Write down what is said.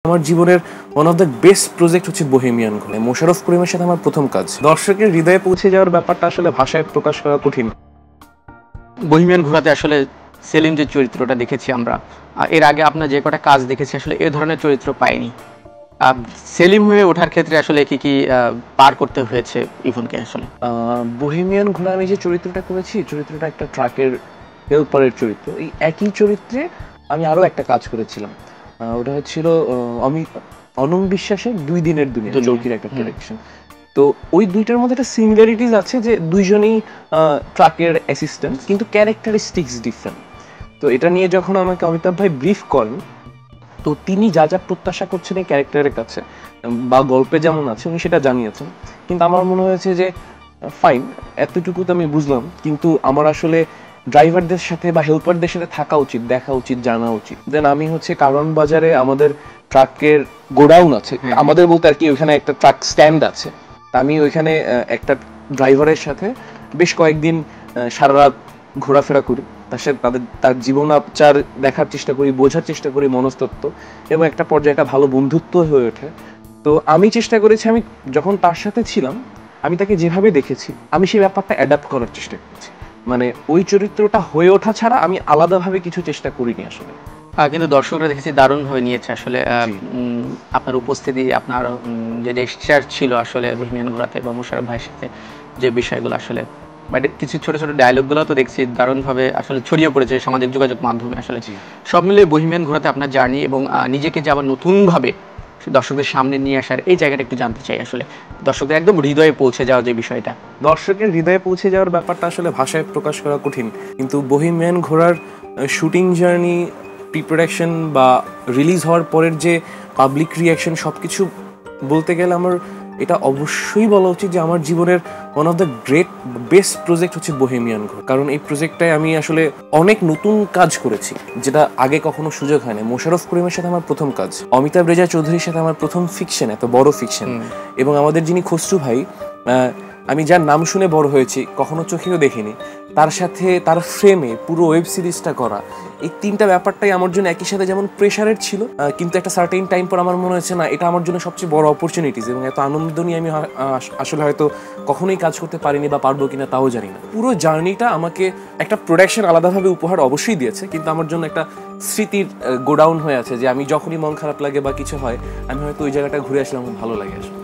আমার জীবনের one of the best project হচ্ছে বোহেমিয়ান ঘোড়া। মোশাররফ করিমের সাথে আমার প্রথম কাজ। দর্শকের হৃদয়ে পৌঁছে যাওয়ার ব্যাপারটা আসলে ভাষায় প্রকাশ করা কঠিন। বহিমিয়ান ঘোড়াতে আসলে সেলিম যে চরিত্রটা দেখেছি আমরা, এর আগে আপনার যে কটা কাজ দেখেছি আসলে এ ধরনের চরিত্র পাইনি। সেলিম হয়ে ওঠার ক্ষেত্রে আসলে কি কি পার করতে হয়েছে ইভনকে? আসলে বোহেমিয়ান ঘোড়া আমি যে চরিত্রটা করেছি, চরিত্রটা একটা ট্রাকের হেল্পারের চরিত্র। এই একই চরিত্রে আমি আরো একটা কাজ করেছিলাম। ওটা হচ্ছিল অনম বিশ্বাসের 2 দিনের দুনিয়া, চৌকির একটা প্রোডাকশন। তো ওই দুইটার মধ্যে একটা সিমিলারিটিস আছে যে দুইজনেই ট্রাকের অ্যাসিস্ট্যান্ট, কিন্তু ক্যারেক্টারিস্টিক্স ডিফারেন্ট। তো এটা নিয়ে যখন আমাকে অমিতাভ ভাই ব্রিফ করেন, তো তিনি যা যা প্রত্যাশা করছেন এই ক্যারেক্টারের কাছে বা গল্পে যেমন আছে উনি সেটা জানিয়েছেন। কিন্তু আমার মনে হয়েছে যে ফাইন, এতটুকু তো আমি বুঝলাম, কিন্তু আমার আসলে ড্রাইভারদের সাথে বা হেল্পারদের সাথে থাকা উচিত, দেখা উচিত, জানা উচিত। দেন আমি হচ্ছে কারণ বাজারে আমাদের ট্রাকের গোডাউন আছে, আমাদের বলতে আর কি ওইখানে একটা ট্রাক স্ট্যান্ড আছে। তা আমি ওইখানে একটা ড্রাইভারের সাথে বেশ কয়েকদিন সারা রাত ঘোরাফেরা করি, তার জীবনাচার দেখার চেষ্টা করি, বোঝার চেষ্টা করি, মনস্তত্ত্ব, এবং একটা পর্যায়ে একটা ভালো বন্ধুত্ব হয়ে ওঠে। তো আমি চেষ্টা করেছি, আমি যখন তার সাথে ছিলাম আমি তাকে যেভাবে দেখেছি আমি সেই ব্যাপারটা অ্যাডাপ্ট করার চেষ্টা করছি। মানে ওই চরিত্রটা হয়ে ওঠা ছাড়া আমি আলাদাভাবে কিছু চেষ্টা করিনি আসলে। কিন্তু দর্শকরা দেখেছি দারুণভাবে নিয়েছে আসলে। আপনার উপস্থিতি, আপনার যে জেস্টার ছিল আসলে বহিমিয়ান ঘোড়াতে বা মোশাররফ ভাইয়ের সাথে যে বিষয়গুলো আসলে, বাট কিছু ছোট ছোট ডায়লগগুলো তো দেখছি দারুণভাবে আসলে ছড়িয়ে পড়েছে সামাজিক যোগাযোগ মাধ্যমে। আসলে সব মিলিয়ে বহিমিয়ান ঘোড়াতে আপনার জার্নি এবং নিজেকে যে আবার নতুনভাবে দর্শকদের সামনে নিয়ে আসার এই জায়গাটা একটু জানতে চাই। আসলে দর্শকদের একদম হৃদয়ে পৌঁছে যাওয়া যে বিষয়টা, দর্শকের হৃদয়ে পৌঁছে যাওয়ার ব্যাপারটা আসলে ভাষায় প্রকাশ করা কঠিন, কিন্তু বহিমিয়ান ঘোড়ার শুটিং জার্নি, প্রি প্রোডাকশন বা রিলিজ হওয়ার পরের যে পাবলিক রিয়াকশন, সব কিছু বলতে গেলে আমার এটা অবশ্যই বলা উচিত যে আমার জীবনের one of the best project হচ্ছে বোহেমিয়ান ঘোড়া। কারণ এই প্রজেক্টটায় আমি আসলে অনেক নতুন কাজ করেছি যেটা আগে কখনো সুযোগ হয়নি। মোশাররফ করিমের সাথে আমার প্রথম কাজ, অমিতাভ রেজা চৌধুরীর সাথে আমার প্রথম ফিকশন, এত বড় ফিকশন, এবং আমাদের যিনি খসরু ভাই, আমি যার নাম শুনে বড় হয়েছি, কখনো চোখেও দেখিনি, তার সাথে তার ফ্রেমে পুরো ওয়েব সিরিজটা করা, এই তিনটা ব্যাপারটাই আমার জন্য একই সাথে যেমন প্রেশারের ছিল, কিন্তু একটা সার্টেন টাইম পর আমার মনে হয়েছে না, এটা আমার জন্য সবচেয়ে বড় অপরচুনিটিস, এবং এত আনন্দ নিয়ে আমি আসলে হয়তো কখনোই কাজ করতে পারিনি বা পারবো কিনা তাও জানি না। পুরো জার্নিটা আমাকে একটা প্রোডাকশন আলাদাভাবে উপহার অবশ্যই দিয়েছে, কিন্তু আমার জন্য একটা স্মৃতির গোডাউন হয়ে আছে, যে আমি যখনই মন খারাপ লাগে বা কিছু হয় আমি হয়তো ওই জায়গাটা ঘুরে আসলে আমার ভালো লাগে আসলে।